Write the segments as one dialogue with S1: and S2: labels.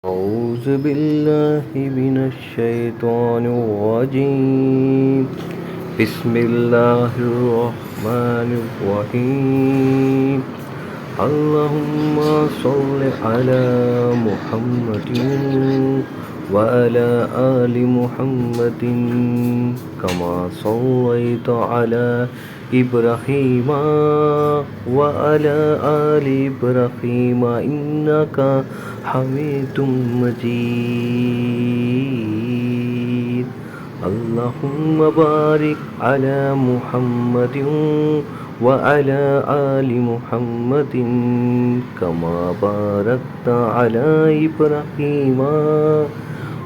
S1: أعوذ بالله من الشيطان الرجيم. بسم الله الرحمن الرحيم. اللهم صل على محمد وعلى آل محمد كما صليت على إبراهيم وعلى آل إبراهيم إنك حميد مجيد. اللهم بارك على محمد وعلى آل محمد كما باركت على إبراهيم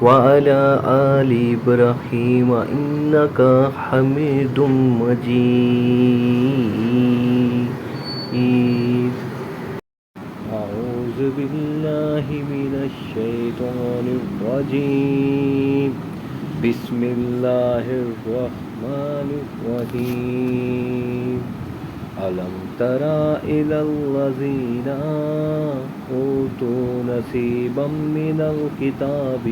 S1: وعلى آل إبراهيم إنك حميد مجيد. أعوذ بالله من الشيطان الرجيم. بسم الله الرحمن الرحيم. ألم تر إلى الذين أوتوا نصيبا من الكتاب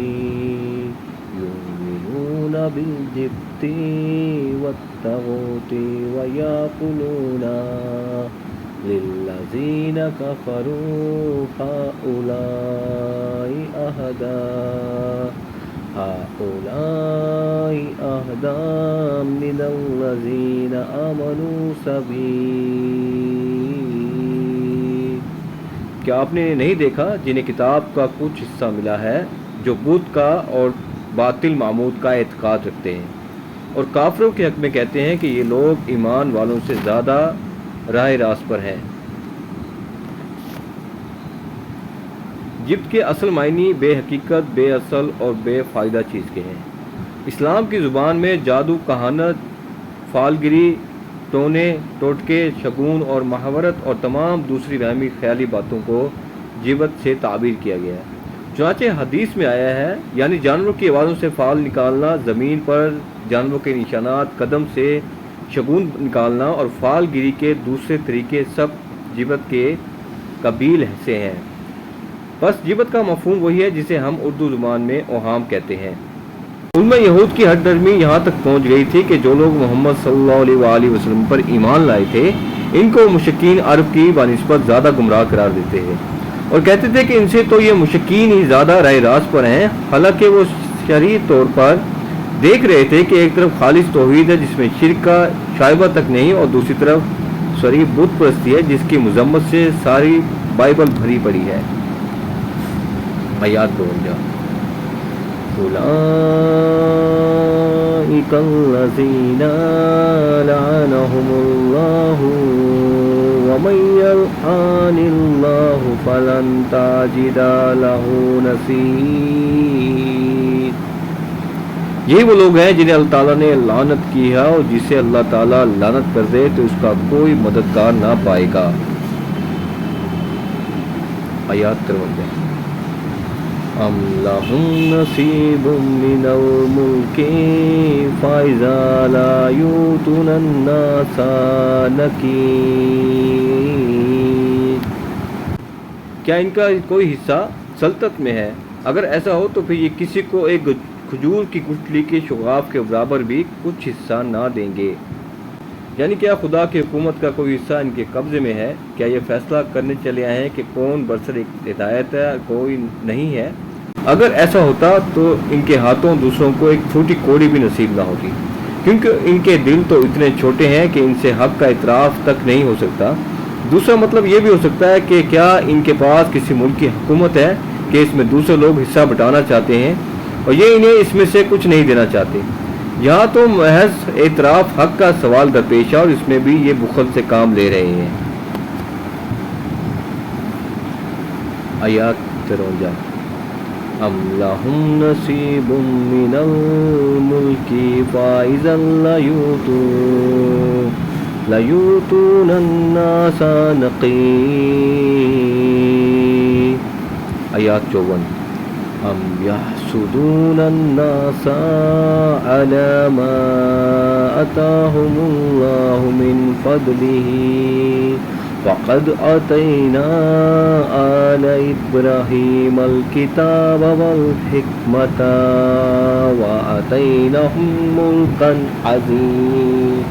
S1: يؤمنون بالجبت والطاغوت ويقولون للذين كفروا هؤلاء أهدى من الذين آمنوا سبيل.
S2: کیا آپ نے نہیں دیکھا جنہیں کتاب کا کچھ حصہ ملا ہے جو بت کا اور باطل معبود کا اعتقاد رکھتے ہیں اور کافروں کے حق میں کہتے ہیں کہ یہ لوگ ایمان والوں سے زیادہ راہ راست پر ہیں. جبت کے اصل معنی بے حقیقت، بے اصل اور بے فائدہ چیز کے ہیں. اسلام کی زبان میں جادو، کہانت، فالگری، ٹونے ٹوٹکے، شگون اور محاورت اور تمام دوسری وہمی خیالی باتوں کو جبت سے تعبیر کیا گیا ہے. چنانچہ حدیث میں آیا ہے، یعنی جانوروں کی آوازوں سے فال نکالنا، زمین پر جانوروں کے نشانات، قدم سے شگون نکالنا اور فال گیری کے دوسرے طریقے سب جبت کے قبیل سے ہیں. بس جبت کا مفہوم وہی ہے جسے ہم اردو زبان میں اوہام کہتے ہیں. علماء یہود کی ہٹ درمی یہاں تک پہنچ گئی تھی کہ جو لوگ محمد صلی اللہ علیہ وآلہ وسلم پر ایمان لائے تھے ان کو مشرکین عرب کی بنسبت زیادہ گمراہ قرار دیتے ہیں اور کہتے تھے کہ ان سے تو یہ مشرکین ہی زیادہ راہ راست پر ہیں، حالانکہ وہ شرعی طور پر دیکھ رہے تھے کہ ایک طرف خالص توحید ہے جس میں شرک کا شائبہ تک نہیں، اور دوسری طرف صریح بت پرستی ہے جس کی مذمت سے ساری بائبل بھری پڑی ہے. آیات بول جا.
S1: أولئك الذين لعنهم الله ومن يلعن الله فلن تجد له نصيرا.
S2: یہی وہ لوگ ہیں جنہیں اللہ تعالیٰ نے لعنت کی ہے اور جسے اللہ تعالیٰ لعنت کر دے تو اس کا کوئی مددگار نہ پائے گا. آیات 53.
S1: أم لهم نصيب من الملك فإذا لا يؤتون الناس نكير.
S2: کیا ان کا کوئی حصہ سلطنت میں ہے؟ اگر ایسا ہو تو پھر یہ کسی کو ایک کھجور کی گٹھلی کے شغاف کے برابر بھی کچھ حصہ نہ دیں گے. یعنی کیا خدا کی حکومت کا کوئی حصہ ان کے قبضے میں ہے؟ کیا یہ فیصلہ کرنے چلے آئے ہیں کہ کون برسر ہدایت ہے اور کوئی نہیں ہے؟ اگر ایسا ہوتا تو ان کے ہاتھوں دوسروں کو ایک چھوٹی کوڑی بھی نصیب نہ ہوتی، کیونکہ ان کے دل تو اتنے چھوٹے ہیں کہ ان سے حق کا اعتراف تک نہیں ہو سکتا. دوسرا مطلب یہ بھی ہو سکتا ہے کہ کیا ان کے پاس کسی ملک کی حکومت ہے کہ اس میں دوسرے لوگ حصہ بٹانا چاہتے ہیں اور یہ انہیں اس میں سے کچھ نہیں دینا چاہتے. یہاں تو محض اعتراف حق کا سوال درپیش ہے اور اس میں بھی یہ بخل سے کام لے رہے ہیں.
S1: آیات 53. أم لهم نصيب من الملك فإذا ليؤتون الناس نقير.
S2: آیات 54.
S1: أم يحسدون الناس على ما آتاهم الله من فضله وقد آتينا آل إبراهيم الكتاب والحكمة وآتيناهم ملكا عظيما.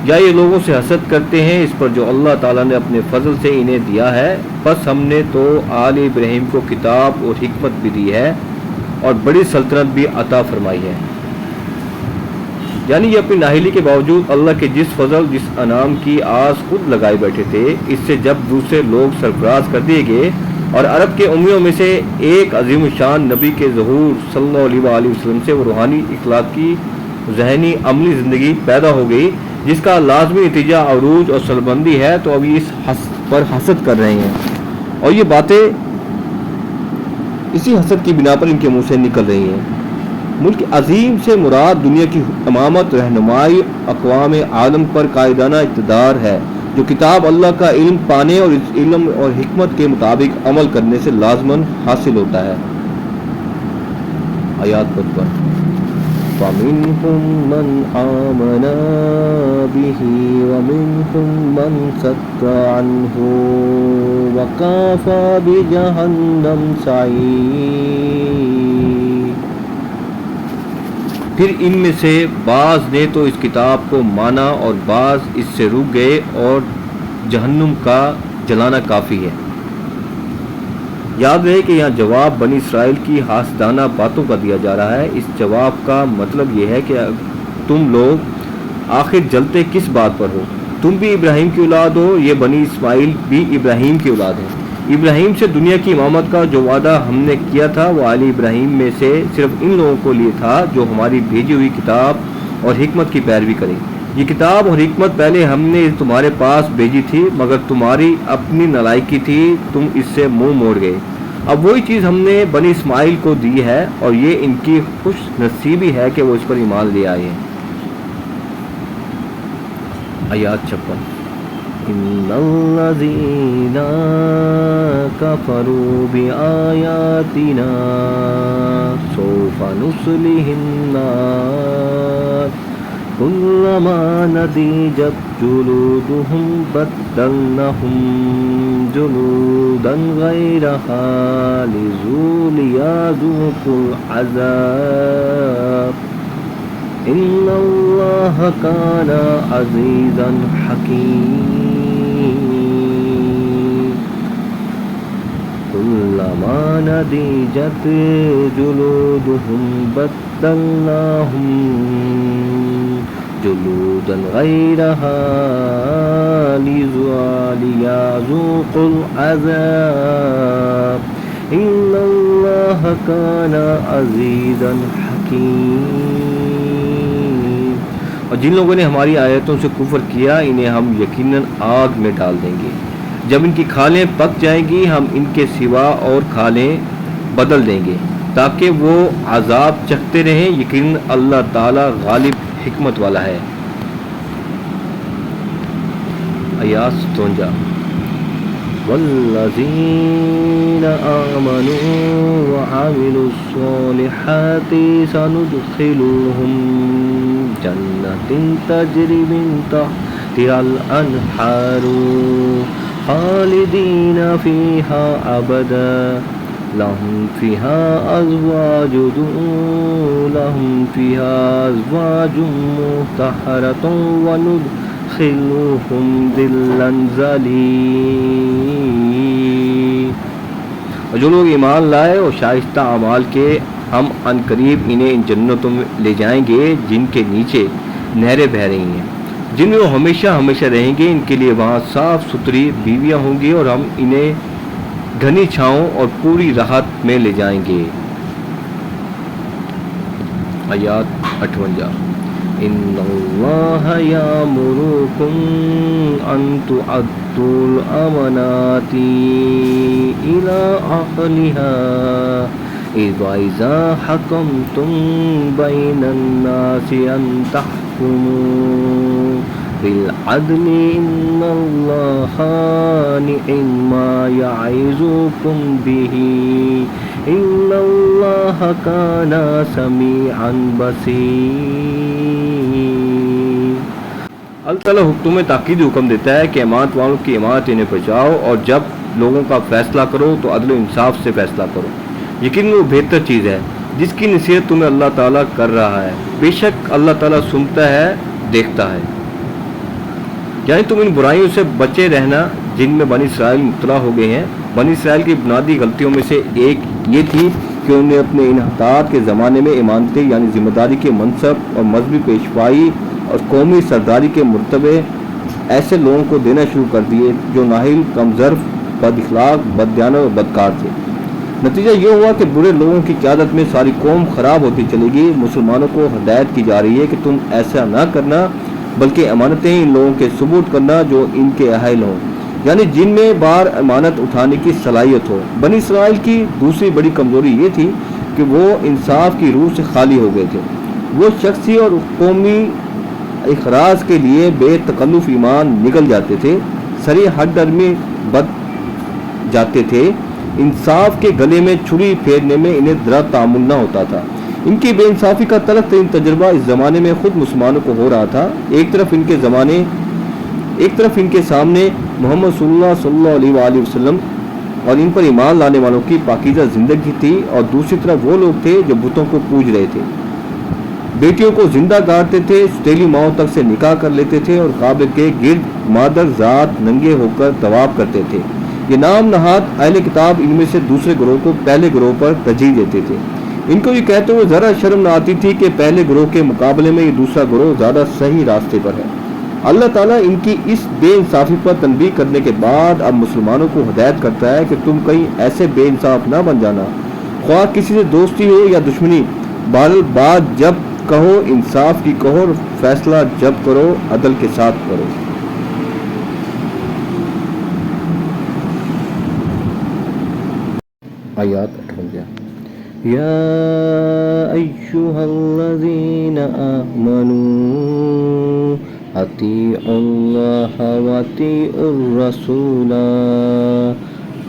S2: یا یہ لوگوں سے حسد کرتے ہیں اس پر جو اللہ تعالیٰ نے اپنے فضل سے انہیں دیا ہے، بس ہم نے تو آل ابراہیم کو کتاب اور حکمت بھی دی ہے اور بڑی سلطنت بھی عطا فرمائی ہے. یعنی یہ اپنی نااہلی کے باوجود اللہ کے جس فضل جس انعام کی آس خود لگائے بیٹھے تھے، اس سے جب دوسرے لوگ سرفراز کر دیے گئے اور عرب کے امیوں میں سے ایک عظیم الشان نبی کے ظہور صلی اللہ علیہ وسلم سے وہ روحانی اخلاقی ذہنی عملی زندگی پیدا ہو گئی جس کا لازمی نتیجہ عروج اور سربلندی ہے، تو ابھی اس پر حسد کر رہے ہیں اور یہ باتیں اسی حسد کی بنا پر ان کے منہ سے نکل رہی ہیں. ملک عظیم سے مراد دنیا کی امامت، رہنمائی، اقوام عالم پر قائدانہ اقتدار ہے جو کتاب اللہ کا علم پانے اور اس علم اور حکمت کے مطابق عمل کرنے سے لازماً حاصل ہوتا ہے. آیات 55.
S1: فَمِنْهُمْ مَنْ آمَنَ بِهِ وَمِنْهُمْ مَنْ صَدَّ عَنْهُ وَكَفَى بِجَهَنَّمَ سَعِيرًا.
S2: پھر ان میں سے بعض نے تو اس کتاب کو مانا اور بعض اس سے رک گئے اور جہنم کا جلانا کافی ہے. یاد رہے کہ یہاں جواب بنی اسرائیل کی حاسدانہ باتوں کا دیا جا رہا ہے. اس جواب کا مطلب یہ ہے کہ تم لوگ آخر جلتے کس بات پر ہو؟ تم بھی ابراہیم کی اولاد ہو، یہ بنی اسماعیل بھی ابراہیم کی اولاد ہیں. ابراہیم سے دنیا کی امامت کا جو وعدہ ہم نے کیا تھا وہ آل ابراہیم میں سے صرف ان لوگوں کو لیے تھا جو ہماری بھیجی ہوئی کتاب اور حکمت کی پیروی کریں. یہ کتاب اور حکمت پہلے ہم نے تمہارے پاس بھیجی تھی مگر تمہاری اپنی نالائکی تھی، تم اس سے منہ موڑ گئے. اب وہی چیز ہم نے بنی اسماعیل کو دی ہے اور یہ ان کی خوش نصیبی ہے کہ وہ اس پر ایمان لے آئے ہیں.
S1: آیات 56. إن الذين كفروا بآياتنا سوف نصليهم نار كلما نضجت جلودهم بدلناهم جلودا غيرها ليذوقوا العذاب إن الله كان عزيزا حكيما. كلما نضجت جلودهم بدلناهم جلودا غيرها ليذوقوا العذاب إن الله كان عزيزا حكيما.
S2: اور جن لوگوں نے ہماری آیتوں سے کفر کیا انہیں ہم یقیناً آگ میں ڈال دیں گے. جب ان کی کھالیں پک جائیں گی ہم ان کے سوا اور کھالیں بدل دیں گے تاکہ وہ عذاب چکھتے رہیں. یقیناً اللہ تعالی غالب حکمت والا ہے. آیات 57.
S1: والذين آمنوا وعملوا الصالحات سندخلهم جنات تجري من تحتها الأنهار خالدين فيها أبدا لهم فيها أزواج مطهرة وندخلهم ظلا ظليلا.
S2: اور جو لوگ ایمان لائے اور شائستہ اعمال کے ہم عن قریب انہیں ان جنتوں میں لے جائیں گے جن کے نیچے نہریں بہہ رہی ہیں، جن میں وہ ہمیشہ ہمیشہ رہیں گے. ان کے لیے وہاں صاف ستھری بیویاں ہوں گی اور ہم انہیں گھنی چھاؤں اور پوری راحت میں لے جائیں گے. آیات 58.
S1: إن الله يأمركم أن تؤدوا الأمانات إلى أهلها وإذا حكمتم بين الناس أن تحكموا بالعدل إن الله نعم ما يعظكم به إن الله كان سميعا بصيرا.
S2: اللہ تعالیٰ حکم تاکید حکم دیتا ہے کہ امانت والوں کی امانت انہیں پہنچاؤ اور جب لوگوں کا فیصلہ کرو تو عدل و انصاف سے فیصلہ کرو، یقیناً وہ بہتر چیز ہے جس کی نصیحت تمہیں اللہ تعالیٰ کر رہا ہے، بے شک اللہ تعالیٰ سنتا ہے دیکھتا ہے۔ یعنی تم ان برائیوں سے بچے رہنا جن میں بنی اسرائیل مبتلا ہو گئے ہیں۔ بنی اسرائیل کی بنیادی غلطیوں میں سے ایک یہ تھی کہ انہوں نے اپنے انحطاط کے زمانے میں امانتیں یعنی ذمہ داری کے منصب اور مذہبی پیشوائی اور قومی سرداری کے مرتبے ایسے لوگوں کو دینا شروع کر دیے جو نااہل، کم ظرف، بد اخلاق، بد دیانت اور بدکار تھے۔ نتیجہ یہ ہوا کہ برے لوگوں کی قیادت میں ساری قوم خراب ہوتی چلے گی۔ مسلمانوں کو ہدایت کی جا رہی ہے کہ تم ایسا نہ کرنا بلکہ امانتیں ان لوگوں کے ثبوت کرنا جو ان کے اہل ہوں، یعنی جن میں بار امانت اٹھانے کی صلاحیت ہو۔ بنی اسرائیل کی دوسری بڑی کمزوری یہ تھی کہ وہ انصاف کی روح سے خالی ہو گئے تھے۔ وہ شخصی اور قومی اخراج کے لیے بے تکلف ایمان نکل جاتے تھے، سری حد میں بد جاتے تھے، انصاف کے گلے میں چھری پھیرنے میں انہیں ذرا تعامل نہ ہوتا تھا۔ ان کی بے انصافی کا تلخ ترین تجربہ اس زمانے میں خود مسلمانوں کو ہو رہا تھا۔ ایک طرف ان کے سامنے محمد صلی اللہ علیہ وآلہ وسلم اور ان پر ایمان لانے والوں کی پاکیزہ زندگی تھی، اور دوسری طرف وہ لوگ تھے جو بتوں کو پوج رہے تھے، بیٹیوں کو زندہ گاڑتے تھے، سوتیلی ماؤں تک سے نکاح کر لیتے تھے اور کعبے کے گرد مادر ذات ننگے ہو کر طواف کرتے تھے۔ یہ نام نہاد اہل کتاب ان میں سے دوسرے گروہ کو پہلے گروہ پر ترجیح دیتے تھے۔ ان کو یہ کہتے ہوئے ذرا شرم نہ آتی تھی کہ پہلے گروہ کے مقابلے میں یہ دوسرا گروہ زیادہ صحیح راستے پر ہے۔ اللہ تعالیٰ ان کی اس بے انصافی پر تنبیہ کرنے کے بعد اب مسلمانوں کو ہدایت کرتا ہے کہ تم کہیں ایسے بے انصاف نہ بن جانا، خواہ کسی سے دوستی ہو یا دشمنی، بہرحال بات جب کہو انصاف کی کہو اور فیصلہ جب کرو عدل کے ساتھ کرو۔ آیات 58۔ یا ایھا الذین آمنوا اطیعوا اللہ واطیعوا الرسول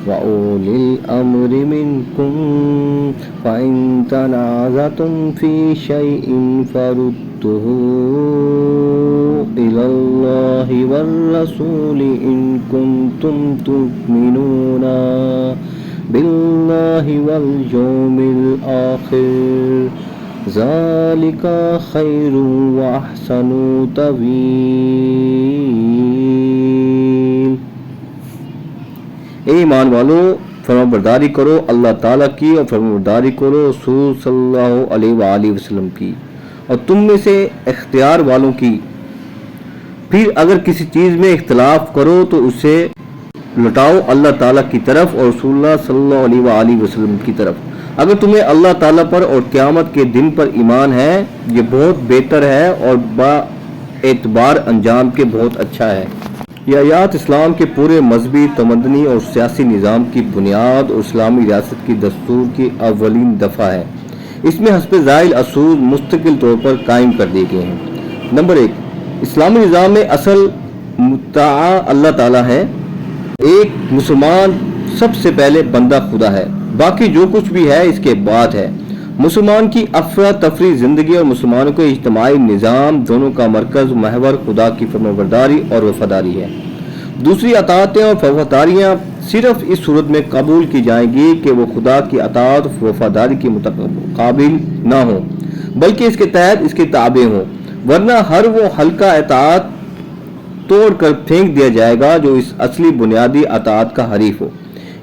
S2: وَأُولِي الْأَمْرِ مِنْكُمْ فَإِنْ تَنَازَعْتُمْ فِي شَيْءٍ فَرُدُّوهُ إِلَى اللَّهِ وَالرَّسُولِ إِنْ كُنْتُمْ تُؤْمِنُونَ بِاللَّهِ وَالْيَوْمِ الْآخِرِ ذَلِكَ خَيْرٌ وَأَحْسَنُ تَأْوِيلًا۔ اے ایمان والو، فرمانبرداری کرو اللہ تعالیٰ کی اور فرمانبرداری کرو رسول صلی اللہ علیہ وآلہ وسلم کی اور تم میں سے اختیار والوں کی۔ پھر اگر کسی چیز میں اختلاف کرو تو اسے لٹاؤ اللہ تعالیٰ کی طرف اور رسول اللہ صلی اللہ علیہ وآلہ وسلم کی طرف۔ اگر تمہیں اللہ تعالیٰ پر اور قیامت کے دن پر ایمان ہے، یہ بہت بہتر ہے اور با اعتبار انجام کے بہت اچھا ہے۔ یہ آیات اسلام کے پورے مذہبی، تمدنی اور سیاسی نظام کی بنیاد اور اسلامی ریاست کی دستور کی اولین دفعہ ہے۔ اس میں حسب ذائل اصول مستقل طور پر قائم کر دیے گئے ہیں۔ نمبر 1، اسلامی نظام میں اصل مطاع اللہ تعالیٰ ہے۔ ایک مسلمان سب سے پہلے بندہ خدا ہے، باقی جو کچھ بھی ہے اس کے بعد ہے۔ مسلمان کی افراتفری زندگی اور مسلمانوں کے اجتماعی نظام دونوں کا مرکز محور خدا کی فرمانبرداری اور وفاداری ہے۔ دوسری اطاعتیں اور وفاداریاں صرف اس صورت میں قبول کی جائیں گی کہ وہ خدا کی اطاعت و وفاداری کے متقابل نہ ہوں بلکہ اس کے تحت اس کے تابع ہوں، ورنہ ہر وہ حلقہ اطاعت توڑ کر پھینک دیا جائے گا جو اس اصلی بنیادی اطاعت کا حریف ہو۔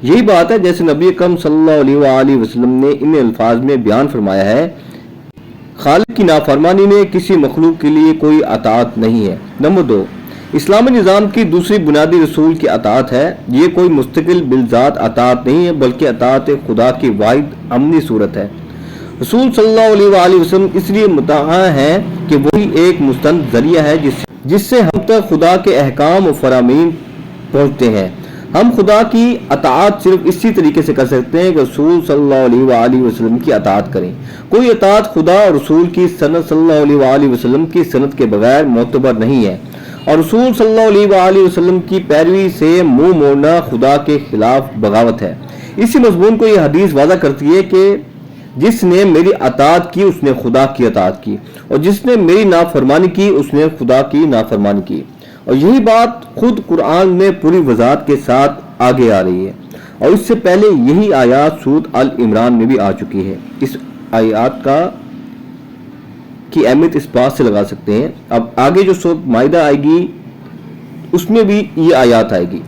S2: یہی بات ہے جیسے نبی اکرم صلی اللہ علیہ وآلہ وسلم نے ان الفاظ میں بیان فرمایا ہے، خالق کی نافرمانی میں کسی مخلوق کے لیے کوئی اطاعت نہیں ہے۔ نمبر 2، اسلامی نظام کی دوسری بنیادی رسول کی اطاعت ہے۔ یہ کوئی مستقل بالذات اطاعت نہیں ہے بلکہ اطاعت خدا کی واحد عملی صورت ہے۔ رسول صلی اللہ علیہ وآلہ وسلم اس لیے مطاع ہیں کہ وہی ایک مستند ذریعہ ہے جس سے ہم تک خدا کے احکام و فرامین پہنچتے ہیں۔ ہم خدا کی اطاعت صرف اسی طریقے سے کر سکتے ہیں کہ رسول صلی اللہ علیہ وآلہ وسلم کی اطاعت کریں۔ کوئی اطاعت خدا اور رسول کی سنت صلی اللہ علیہ وآلہ وسلم کی سنت کے بغیر معتبر نہیں ہے، اور رسول صلی اللہ علیہ وآلہ وسلم کی پیروی سے منہ موڑنا خدا کے خلاف بغاوت ہے۔ اسی مضمون کو یہ حدیث واضح کرتی ہے کہ جس نے میری اطاعت کی اس نے خدا کی اطاعت کی، اور جس نے میری نافرمانی کی اس نے خدا کی نافرمانی کی۔ اور یہی بات خود قرآن میں پوری وضاحت کے ساتھ آگے آ رہی ہے، اور اس سے پہلے یہی آیات سورۃ آل عمران میں بھی آ چکی ہے۔ اس آیات کی اہمیت اس بات سے لگا سکتے ہیں، اب آگے جو سورۃ مائدہ آئے گی اس میں بھی یہ آیات آئے گی،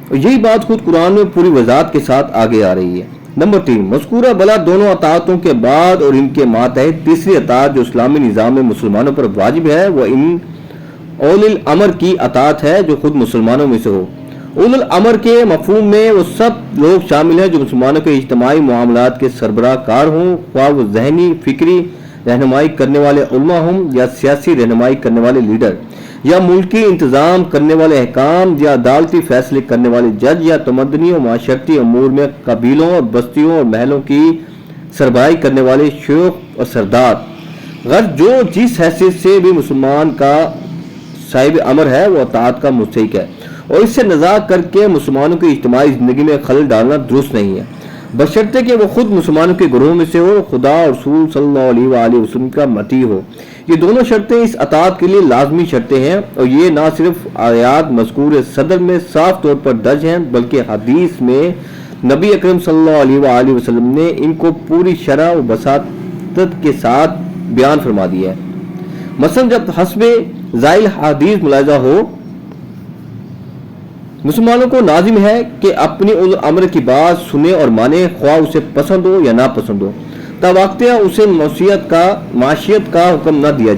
S2: اور یہی بات خود قرآن میں پوری وضاحت کے ساتھ آگے آ رہی ہے۔ نمبر 3، مذکورہ بلا دونوں اطاعتوں کے بعد اور ان کے ماتحت تیسری اطاعت جو اسلامی نظام میں مسلمانوں پر واجب ہے وہ ان اول الامر کی اطاعت ہے جو خود مسلمانوں میں سے ہو۔ اول الامر کے مفہوم میں وہ سب لوگ شامل ہیں جو مسلمانوں کے اجتماعی معاملات کے سربراہ کار ہوں، خواہ وہ ذہنی فکری رہنمائی کرنے والے علماء ہوں یا سیاسی رہنمائی کرنے والے لیڈر، یا ملکی انتظام کرنے والے حکام، یا عدالتی فیصلے کرنے والے جج، یا تمدنی اور معاشرتی امور میں قبیلوں اور بستیوں اور محلوں کی سربراہی کرنے والے شیوخ اور سردار۔ غرض جو جس حیثیت سے بھی مسلمان کا صاحب امر ہے وہ اطاعت کا مستحق ہے، اور اس سے نزاع کر کے مسلمانوں کی اجتماعی زندگی میں خلل ڈالنا درست نہیں ہے، بشرطے کہ وہ خود مسلمانوں کے گروہ میں سے ہو، خدا اور رسول صلی اللہ علیہ وآلہ وسلم کا مطیع ہو۔ یہ دونوں شرطیں اس اطاعت کے لیے لازمی شرطیں ہیں، اور یہ نہ صرف آیات مذکور صدر میں صاف طور پر درج ہیں بلکہ حدیث میں نبی اکرم صلی اللہ علیہ وآلہ وسلم نے ان کو پوری شرح و بساطت کے ساتھ بیان فرما دیا ہے۔ مثلا جب حسب ذائل حدیث ملاحظہ ہو، مسلمانوں کو لازم ہے کہ اپنی امر کی بات سنے اور مانے، خواہ اسے پسند ہو یا نہ پسند ہو، توقتیہ اسے معاشیت کا حکم نہ دیا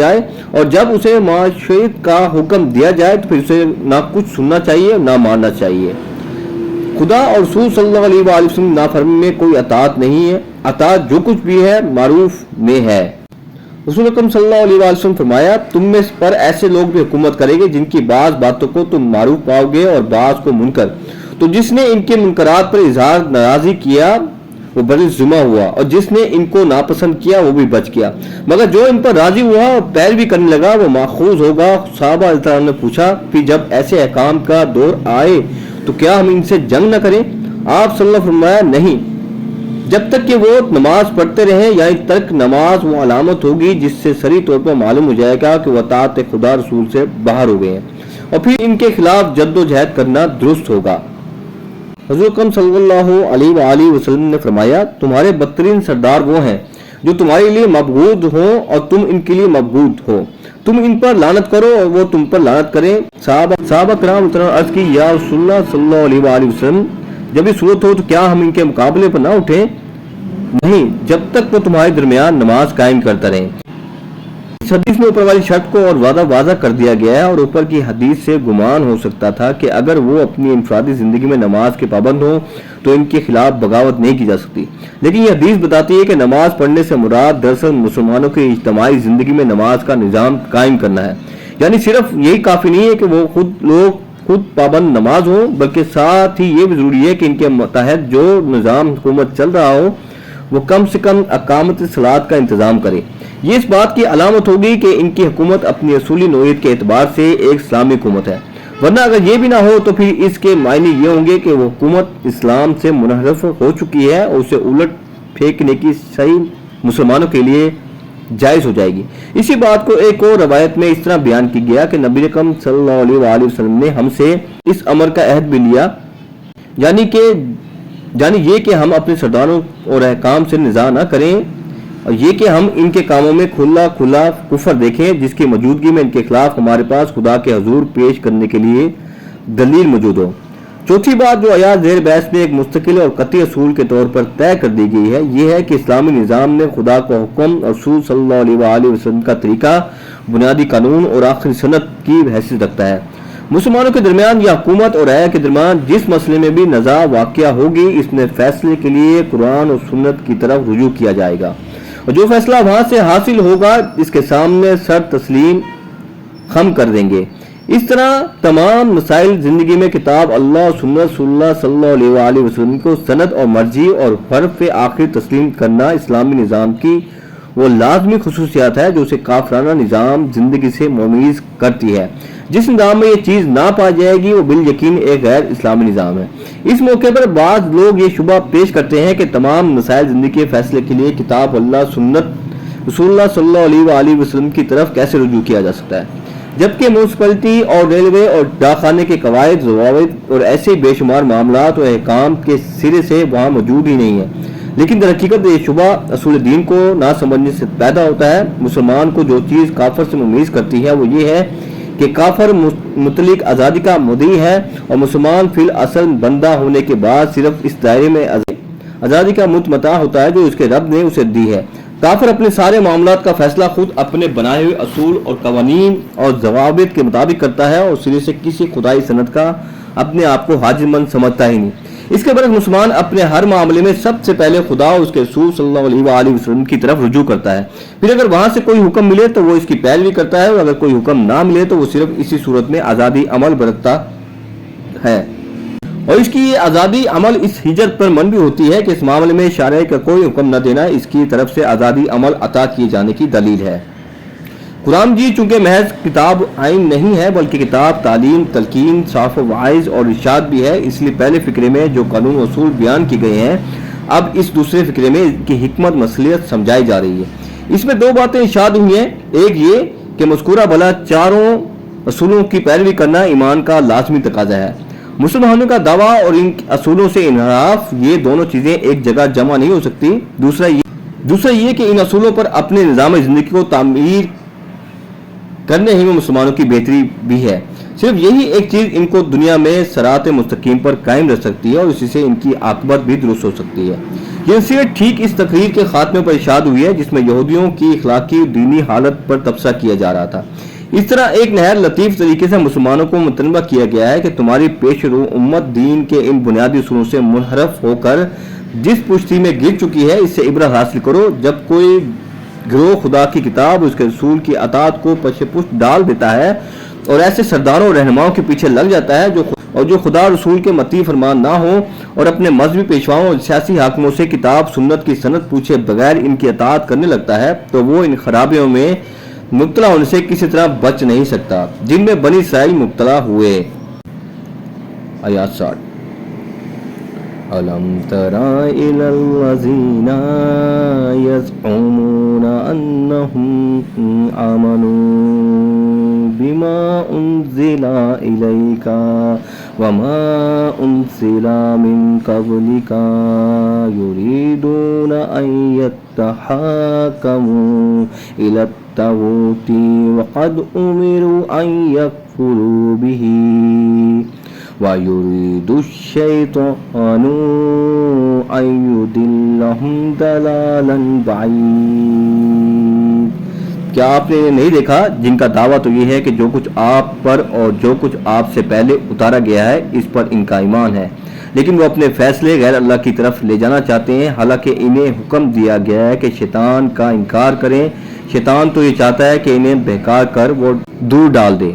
S2: جائے، اور جب اسے معاشیت کا حکم دیا جائے تو پھر اسے نہ کچھ سننا چاہیے نہ ماننا چاہیے۔ خدا اور رسول صلی اللہ علیہ وآلہ وسلم نافرمانی میں کوئی اطاعت نہیں ہے، اطاعت جو کچھ بھی ہے معروف میں ہے۔ رسول اکرم صلی اللہ علیہ وآلہ وسلم فرمایا، تم میں پر ایسے لوگ بھی حکومت کریں گے جن کی بعض باتوں کو تم معروف پاؤ گے اور بعض کو منکر، تو جس نے ان کے منکرات پر اظہار ناراضی کیا وہ بر ذمہ ہوا، اور جس نے ان کو ناپسند کیا وہ بھی بچ گیا، مگر جو ان پر راضی ہوا اور پیروی کرنے لگا وہ ماخوذ ہوگا۔ صحابہ رضی اللہ عنہ نے پوچھا، پھر جب ایسے احکام کا دور آئے تو کیا ہم ان سے جنگ نہ کریں؟ آپ صلی اللہ علیہ وسلم فرمایا، نہیں، جب تک کہ وہ نماز پڑھتے رہیں، یعنی ترک نماز وہ علامت ہوگی جس سے صریح طور پر معلوم ہو جائے گا کہ وہ اطاعت خدا رسول سے باہر ہو گئے ہیں، اور پھر ان کے خلاف جد و جہد کرنا درست ہوگا۔ حضور اکرم صلی اللہ علیہ وآلہ وسلم نے فرمایا، تمہارے بدترین سردار وہ ہیں جو تمہارے لیے مبغوض ہوں اور تم ان کے لیے مبغوض ہو، تم ان پر لعنت کرو اور وہ تم پر لعنت کریں۔ صحابہ کرام عرض کی، یا رسول اللہ صلی اللہ علیہ وآلہ وسلم، جب یہ صورت ہو تو کیا ہم ان کے مقابلے پر نہ اٹھیں؟ نہیں، جب تک وہ تمہارے درمیان نماز قائم کرتا رہے۔ اس حدیث میں اوپر والی شرط کو اور واضح کر دیا گیا ہے، اور اوپر کی حدیث سے گمان ہو سکتا تھا کہ اگر وہ اپنی انفرادی زندگی میں نماز کے پابند ہوں تو ان کے خلاف بغاوت نہیں کی جا سکتی، لیکن یہ حدیث بتاتی ہے کہ نماز پڑھنے سے مراد دراصل مسلمانوں کی اجتماعی زندگی میں نماز کا نظام قائم کرنا ہے، یعنی صرف یہی کافی نہیں ہے کہ وہ خود پابند نماز ہوں، بلکہ ساتھ ہی یہ بھی ضروری ہے کہ ان کے متحد جو نظام حکومت چل رہا ہو وہ کم سے کم اقامت صلاۃ کا انتظام کرے۔ یہ اس بات کی علامت ہوگی کہ ان کی حکومت اپنی اصولی نوعیت کے اعتبار سے ایک اسلامی حکومت ہے، ورنہ اگر یہ بھی نہ ہو تو پھر اس کے معنی یہ ہوں گے کہ وہ حکومت اسلام سے منحرف ہو چکی ہے اور اسے الٹ پھینکنے کی صحیح مسلمانوں کے لیے جائز ہو جائے گی۔ اسی بات کو ایک اور روایت میں اس طرح بیان کی گیا کہ نبی اکرم صلی اللہ علیہ وآلہ وسلم نے ہم سے اس امر کا عہد بھی لیا، یعنی یہ کہ ہم اپنے سرداروں اور احکام سے نزاع نہ کریں، اور یہ کہ ہم ان کے کاموں میں کھلا کفر دیکھیں جس کی موجودگی میں ان کے خلاف ہمارے پاس خدا کے حضور پیش کرنے کے لیے دلیل موجود ہو۔ چوتھی بات جو آیات زیر بحث میں ایک مستقل اور قطعی اصول کے طور پر طے کر دی گئی ہے، یہ ہے کہ اسلامی نظام میں خدا کا حکم اور رسول صلی اللہ علیہ وآلہ وسلم کا طریقہ بنیادی قانون اور آخری سنت کی حیثیت رکھتا ہے۔ مسلمانوں کے درمیان یا حکومت اور رعیہ کے درمیان جس مسئلے میں بھی نزاع واقع ہوگی، اس میں فیصلے کے لیے قرآن اور سنت کی طرف رجوع کیا جائے گا، اور جو فیصلہ وہاں سے حاصل ہوگا اس کے سامنے سر تسلیم خم کر دیں گے۔ اس طرح تمام مسائل زندگی میں کتاب اللہ اور سنت رسول اللہ صلی اللہ علیہ وآلہ وسلم کو سند اور مرجع اور حرف آخر تسلیم کرنا اسلامی نظام کی
S1: وہ لازمی خصوصیات ہے جو اسے کافرانہ نظام زندگی سے ممیز کرتی ہے۔ جس نظام میں یہ چیز نہ پا جائے گی وہ بالیقین ایک غیر اسلامی نظام ہے۔ اس موقع پر بعض لوگ یہ شبہ پیش کرتے ہیں کہ تمام مسائل زندگی کے فیصلے کے لیے کتاب اللہ، سنت رسول اللہ صلی اللہ علیہ وآلہ وسلم کی طرف کیسے رجوع کیا جا سکتا ہے، جبکہ میونسپلٹی اور ریلوے اور ڈاک خانے کے قواعد، ضوابط اور ایسے بے شمار معاملات و احکام کے سرے سے وہاں موجود ہی نہیں ہیں۔ لیکن در حقیقت یہ شبہ اصول دین کو نہ سمجھنے سے پیدا ہوتا ہے۔ مسلمان کو جو چیز کافر سے ممیز کرتی ہے وہ یہ ہے کہ کافر مطلق آزادی کا مدعی ہے اور مسلمان فی الاصل بندہ ہونے کے بعد صرف اس دائرے میں آزادی کا متمتع ہوتا ہے جو اس کے رب نے اسے دی ہے۔ کافر اپنے سارے معاملات کا فیصلہ خود اپنے بنائے ہوئے اصول اور قوانین اور ضوابط کے مطابق کرتا ہے اور سرے سے کسی خدائی سند کا اپنے آپ کو حاجت مند سمجھتا ہی نہیں۔ اس کے برعکس مسلمان اپنے ہر معاملے میں سب سے پہلے خدا اور اس کے رسول صلی اللہ علیہ وآلہ وسلم کی طرف رجوع کرتا ہے، پھر اگر وہاں سے کوئی حکم ملے تو وہ اس کی پیروی کرتا ہے اور اگر کوئی حکم نہ ملے تو وہ صرف اسی صورت میں آزادی عمل برتتا ہے۔ اور اس کی یہ آزادی عمل اس ہجرت پر منبی ہوتی ہے کہ اس معاملے میں شارع کا کوئی حکم نہ دینا اس کی طرف سے آزادی عمل عطا کیے جانے کی دلیل ہے۔ قرآن جی چونکہ محض کتاب آئین نہیں ہے بلکہ کتاب تعلیم، تلقین، صاف و وعظ اور ارشاد بھی ہے، اس لیے پہلے فقرے میں جو قانون و اصول بیان کی گئے ہیں اب اس دوسرے فقرے میں ان کی حکمت مصلحت سمجھائی جا رہی ہے۔ اس میں دو باتیں ارشاد ہوئی ہیں، ایک یہ کہ مذکورہ بلا چاروں اصولوں کی پیروی کرنا ایمان کا لازمی تقاضا ہے۔ مسلمانوں کا دعویٰ اور ان اصولوں سے انحراف، یہ دونوں چیزیں ایک جگہ جمع نہیں ہو سکتی۔ دوسرا یہ کہ ان اصولوں پر اپنے نظام زندگی کو تعمیر کرنے ہی میں مسلمانوں کی بہتری بھی ہے۔ صرف یہی ایک چیز ان کو دنیا میں صراط مستقیم پر قائم رکھ سکتی ہے اور اسی سے ان کی عاقبت بھی درست ہو سکتی ہے۔ یہ نصیحت ٹھیک اس تقریر کے خاتمے پر ارشاد ہوئی ہے جس میں یہودیوں کی اخلاقی دینی حالت پر تبصرہ کیا جا رہا تھا۔ اس طرح ایک نہایت لطیف طریقے سے مسلمانوں کو متنبہ کیا گیا ہے کہ تمہاری پیش رو امت دین کے ان بنیادی اصولوں سے منحرف ہو کر جس پشتی میں گر چکی ہے اس سے عبرت حاصل کرو۔ جب کوئی گروہ خدا کی کتاب اس کے رسول کی اطاعت کو پش پشت ڈال دیتا ہے اور ایسے سرداروں اور رہنماؤں کے پیچھے لگ جاتا ہے جو خدا رسول کے مطیع فرمان نہ ہو اور اپنے مذہبی پیشواؤں اور سیاسی حاکموں سے کتاب سنت کی سند پوچھے بغیر ان کی اطاعت کرنے لگتا ہے تو وہ ان خرابیوں میں مبتلا ہونے سے کسی طرح بچ نہیں سکتا جن میں بنی اسرائیل مبتلا ہوئے۔ آیات 60 أَلَمْ تَرَ إِلَى الَّذِينَ يَزْعُمُونَ أَنَّهُمْ آمَنُوا بِمَا أُنزِلَ إِلَيْكَ وَمَا أُنزِلَ مِن قَبْلِكَ يُرِيدُونَ أَن يَتَّحَاكَمُوا إِلَى الطاغوت وَقَدْ أُمِرُوا أَن يَكْفُرُوا بِهِ وَيُرِيدُ الشَّيْطَانُ أَن يُضِلَّهُمْ ضَلَالًا بَعِيدًا۔ کیا آپ نے نہیں دیکھا جن کا دعویٰ تو یہ ہے کہ جو کچھ آپ پر اور جو کچھ آپ سے پہلے اتارا گیا ہے اس پر ان کا ایمان ہے، لیکن وہ اپنے فیصلے غیر اللہ کی طرف لے جانا چاہتے ہیں، حالانکہ انہیں حکم دیا گیا ہے کہ شیطان کا انکار کریں۔ شیطان تو یہ چاہتا ہے کہ انہیں بہکا کر وہ دور ڈال دے۔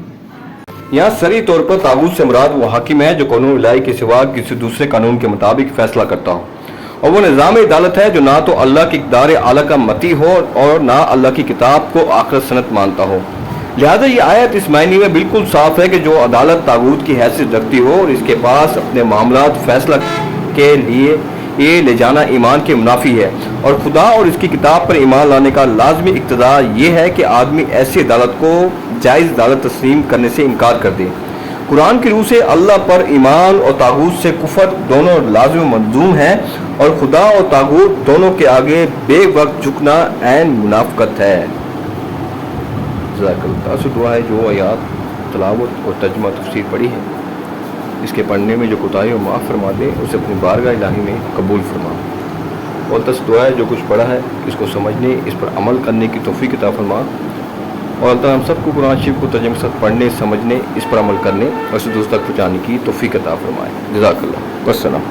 S2: یہاں صریح طور پر طاغوت سے مراد وہ حاکم ہے جو قانون الہی کے سوا کسی دوسرے قانون کے مطابق فیصلہ کرتا ہو، اور وہ نظام عدالت ہے جو نہ تو اللہ کی اقدار اعلیٰ کا مطیع ہو اور نہ اللہ کی کتاب کو آخرت سنت مانتا ہو۔ لہذا یہ آیت اس معنی میں بالکل صاف ہے کہ جو عدالت طاغوت کی حیثیت رکھتی ہو اور اس کے پاس اپنے معاملات فیصلہ کے لیے یہ لے جانا ایمان کے منافی ہے، اور خدا اور اس کی کتاب پر ایمان لانے کا لازمی اقتضا یہ ہے کہ آدمی ایسی عدالت کو جائز عدالت تسلیم کرنے سے انکار کر دے۔ قرآن کی روح سے اللہ پر ایمان اور طاغوت سے کفر دونوں لازم ملزوم ہیں، اور خدا اور طاغوت دونوں کے آگے بے وقت جھکنا عین منافقت ہے۔ جزاک اللہ۔ آخر دعا ہے جو آیات تلاوت اور ترجمہ تفسیر پڑھی ہے اس کے پڑھنے میں جو کوتاہی و معاف فرما دے اسے اپنی بارگاہ الہی میں قبول فرما، اور دعا ہے جو کچھ پڑھا ہے اس کو سمجھنے، اس پر عمل کرنے کی توفیق عطا فرما، اور اللہ تعالیٰ ہم سب کو قرآن شریف کو ترجمے کے ساتھ پڑھنے، سمجھنے، اس پر عمل کرنے اور اسے دوسروں تک پہنچانے کی توفیق عطا فرمائے۔ جزاک اللہ، والسلام۔